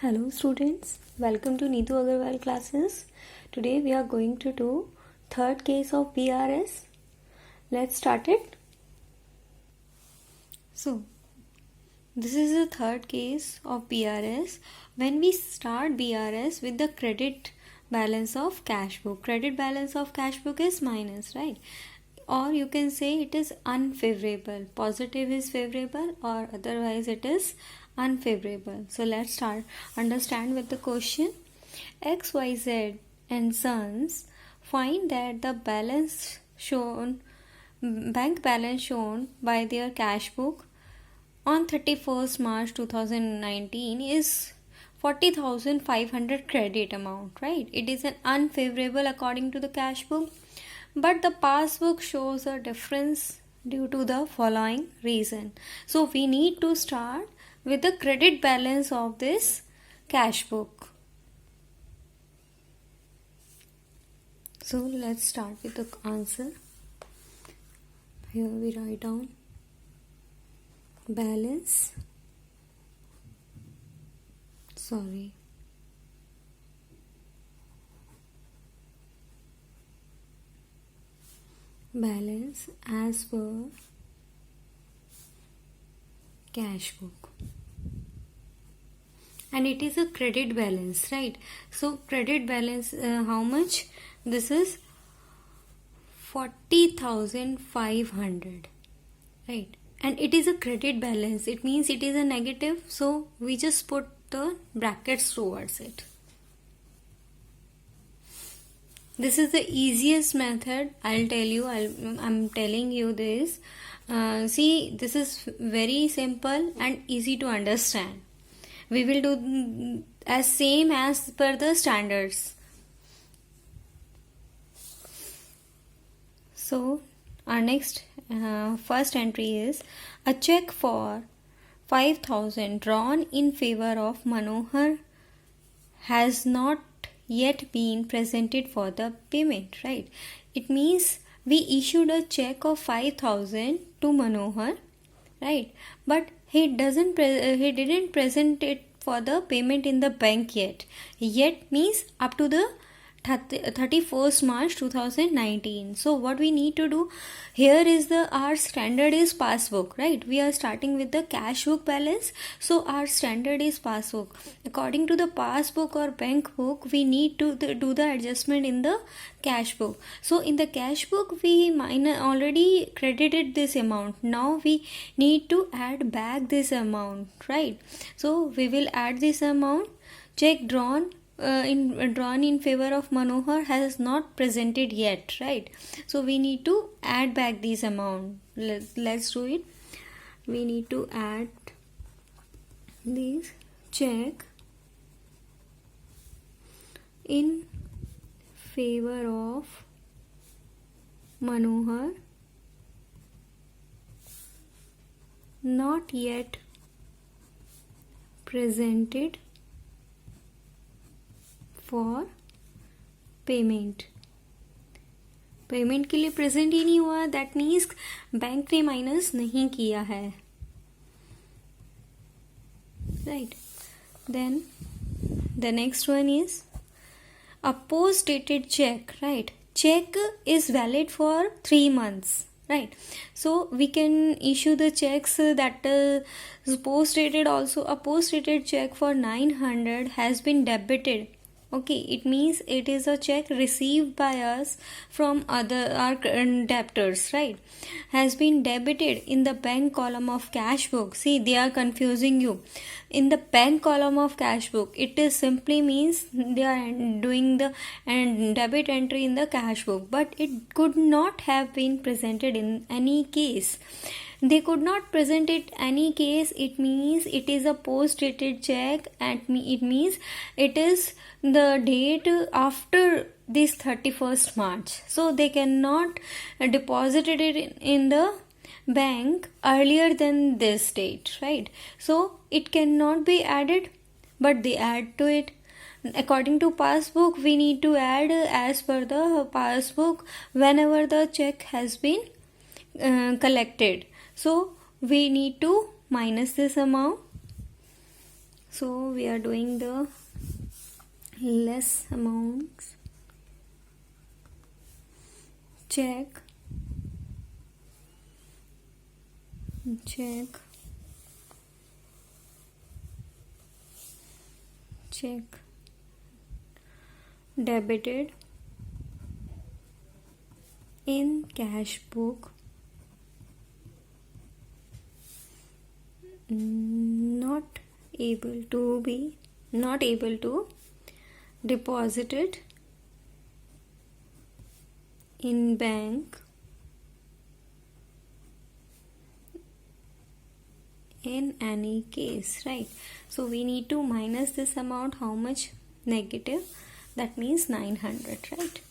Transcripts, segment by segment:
Hello students, welcome to Neetu Agarwal classes. Today we are going to do third case of BRS. Let's start it. So, this is the third case of BRS. When we start BRS with the credit balance of cash book. Credit balance of cash book is minus, right? Or you can say it is unfavorable. Positive is favorable or otherwise it is unfavorable. So let's start understand with the question. XYZ and sons find that the bank balance shown by their cash book on 31st March 2019 is 40,500 credit amount, right? It is an unfavorable according to the cash book, but the passbook shows a difference due to the following reason. So we need to start with the credit balance of this cash book. So let's start with the answer. Here we write down balance as per cash book, and it is a credit balance, right? So credit balance, how much? This is 40,500, right? And it is a credit balance, it means it is a negative, so we just put the brackets towards it. This is the easiest method. I'm telling you this. See, this is very simple and easy to understand. We will do as same as per the standards. So our next first entry is a check for 5,000 drawn in favor of Manohar has not yet been presented for the payment, right? It means we issued a check of 5,000 to Manohar, right? But he didn't present it for the payment in the bank yet. Yet means up to the 31st March 2019. So what we need to do here is our standard is passbook, right? We are starting with the cash book balance, so our standard is passbook. According to the passbook or bank book, we need to do the adjustment in the cash book. So in the cash book we already credited this amount. Now we need to add back this amount, right? So we will add this amount. Check drawn in favor of Manohar has not presented yet, right? So we need to add back this amount. Let's do it. We need to add this check in favor of Manohar not yet presented for payment के लिए present ही नहीं हुआ, that means bank ने minus नहीं किया है, right? Then the next one is a post dated cheque, right? Check is valid for 3 months, right? So we can issue the checks that is post dated. Also a post dated check for 900 has been debited. Okay, it means it is a check received by us from our debtors, right? Has been debited in the bank column of cash book. See, they are confusing you. In the bank column of cash book, it is simply means they are doing the debit entry in the cash book, but it could not have been presented in any case. They could not present it any case. It means it is a post dated check, and it means it is the date after this 31st March. So they cannot deposit it in the bank earlier than this date, right? So it cannot be added, but they add to it. According to passbook, we need to add as per the passbook whenever the check has been collected. So we need to minus this amount So we are doing the less amounts. Check debited in cash book, not able to deposited in bank in any case, right? So we need to minus this amount. How much? Negative. That means 900, right?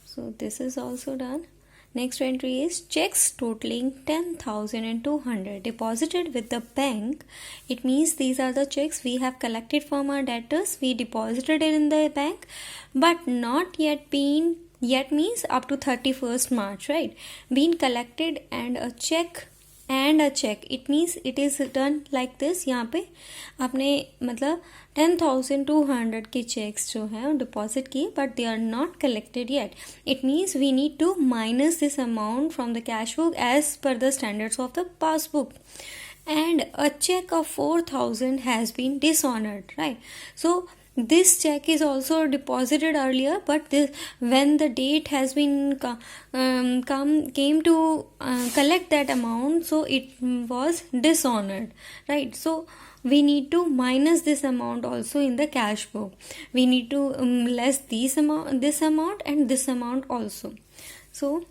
So this is also done. Next entry is checks totaling 10,200 deposited with the bank. It means these are the checks we have collected from our debtors. We deposited it in the bank, but not yet means up to 31st March, right? Been collected and a check. It means it is done like this. यहाँ पे आपने मतलब 10,200 के checks जो है deposit किए, but they are not collected yet. It means we need to minus this amount from the cash book as per the standards of the passbook. And a check of 4,000 has been dishonored, right? So this check is also deposited earlier, but when the date has been came to collect that amount, so it was dishonored, right? So we need to minus this amount also in the cash book. We need to less this amount and this amount also. So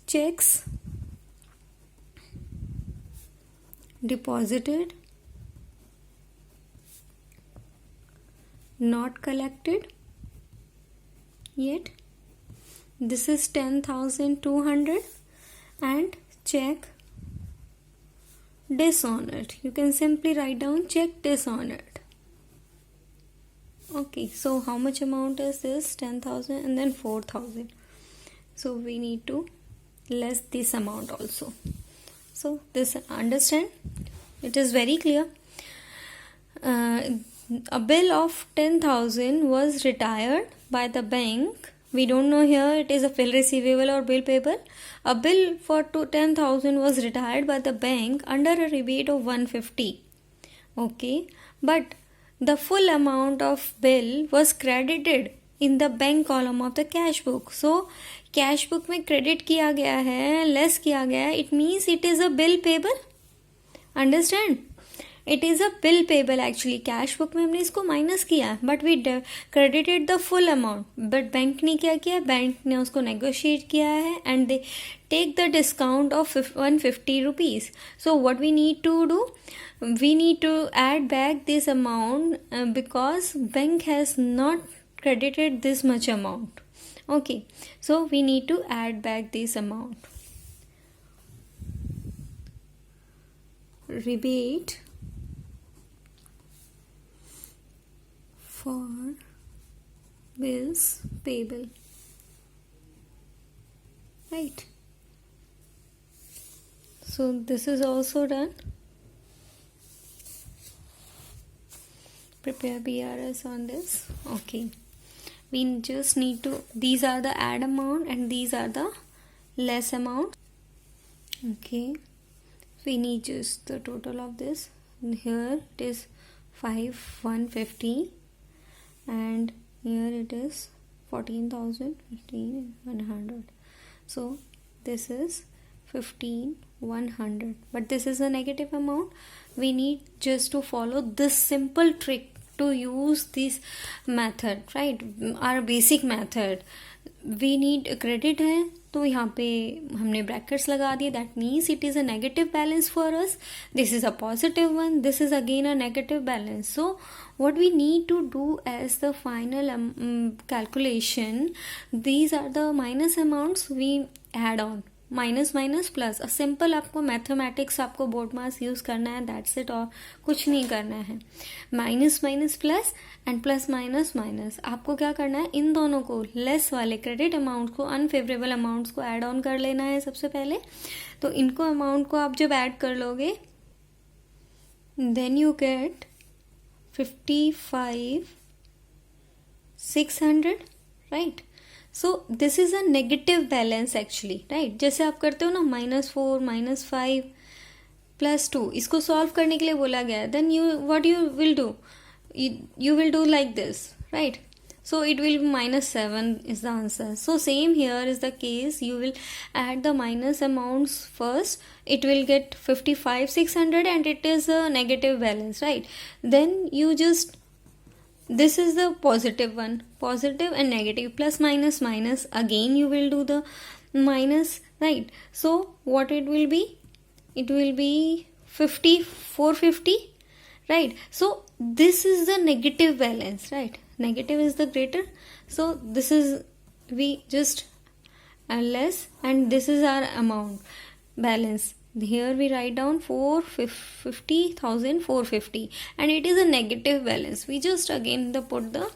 checks deposited not collected yet. This is 10,200 and check dishonored. You can simply write down check dishonored. Okay, so how much amount is this? 10,000 and then 4,000. So we need to less this amount also. So this, understand? It is very clear. A bill of 10,000 was retired by the bank. We don't know here it is a bill receivable or bill payable. A bill for 10,000 was retired by the bank under a rebate of 150. Okay, but the full amount of bill was credited in the bank column of the cash book. So cash book में credit किया गया है, less किया गया है. It means it is a bill payable. Understand? It is a bill payable actually. Cash book में हमने इसको माइनस किया, but we credited the full amount. But bank ने क्या किया? बैंक ने उसको नेगोशिएट किया है and they take the discount of 150 rupees. So what we need to do? We need to add back this amount because bank has not credited this much amount. Okay, so we need to add back this amount. Rebate for bills payable, right? So this is also done. Prepare BRS on this. Okay, we just need to, these are the add amount and these are the less amount. Okay, we need just the total of this. Here it is 5,150 and here it is 14,100. So this is 15,100, but this is a negative amount. We need just to follow this simple trick to use this method, right? Our basic method. We need credit है तो यहाँ पे हमने brackets लगा दिए. That means it is a negative balance for us. This is a positive one. This is again a negative balance. So what we need to do as the final calculation, these are the minus amounts we add on. Minus minus plus. Simple आपको mathematics आपको board मास use करना है, that's it, और कुछ नहीं करना है. Minus minus plus and plus minus minus. आपको क्या करना है? इन दोनों को, लेस वाले क्रेडिट अमाउंट को अनफेवरेबल अमाउंट्स को ऐड ऑन कर लेना है सबसे पहले. तो इनको अमाउंट को आप जब ऐड कर लोगे, then you get 55,600, right? So this is a negative balance actually, right? जैसे आप करते हो ना -4 -5 +2, इसको सॉल्व करने के लिए बोला गया है, then what you will do, you will do like this, right? So it will be -7 is the answer. So same here is the case. You will add the minus amounts first. It will get 55,600 and it is a negative balance, right? Then you just, this is the positive one, positive and negative, plus minus minus, again you will do the minus, right? So what it will be? It will be 450, right? So this is the negative balance, right? Negative is the greater, so this is, we just less, and this is our amount balance. Here we write down 450,450, and it is a negative balance. We just again put the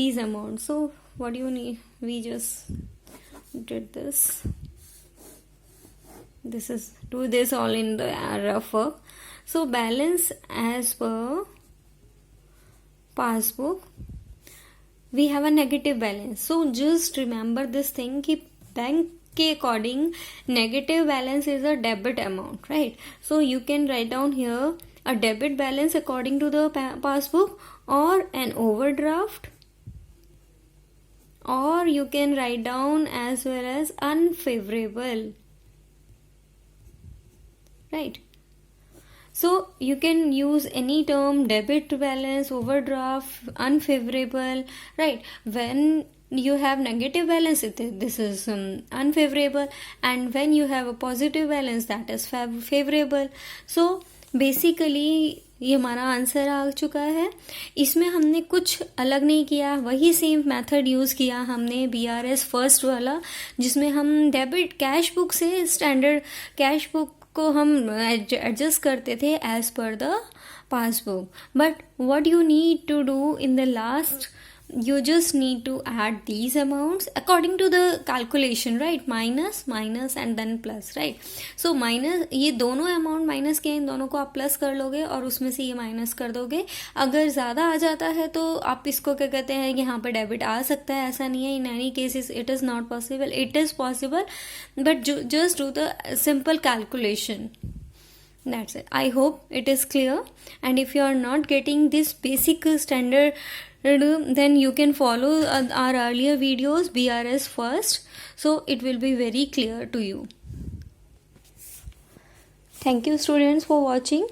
these amounts. So what do you need? We just did this. This is, do this all in the rough work. So balance as per passbook, we have a negative balance. So just remember this thing कि bank के according negative balance is a debit amount, right? So you can write down here a debit balance according to the passbook, or an overdraft, or you can write down as well as unfavorable, right? So you can use any term, debit balance, overdraft, unfavorable, right? When you have negative balance, this is unfavorable, and when you have a positive balance, that is favorable. So basically ये हमारा answer आ चुका है. इसमें हमने कुछ अलग नहीं किया, वही सेम मेथड यूज़ किया हमने BRS फर्स्ट वाला, जिसमें हम डेबिट कैश बुक से स्टैंडर्ड कैश बुक को हम एडजस्ट करते थे as per the passbook. But what you need to do in the last, you just need to add these amounts according to the calculation, right? minus and then plus, right? So minus, ये दोनों amount minus के, इन दोनों को आप plus कर लोगे और उसमें से ये माइनस कर दोगे. अगर ज़्यादा आ जाता है तो आप इसको क्या कहते हैं, यहाँ पे डेबिट आ सकता है, ऐसा नहीं है. In any cases it is not possible, it is possible, but just do the simple calculation. That's it. I hope it is clear. And if you are not getting this basic standard, then you can follow our earlier videos, BRS first. So it will be very clear to you. Thank you students for watching.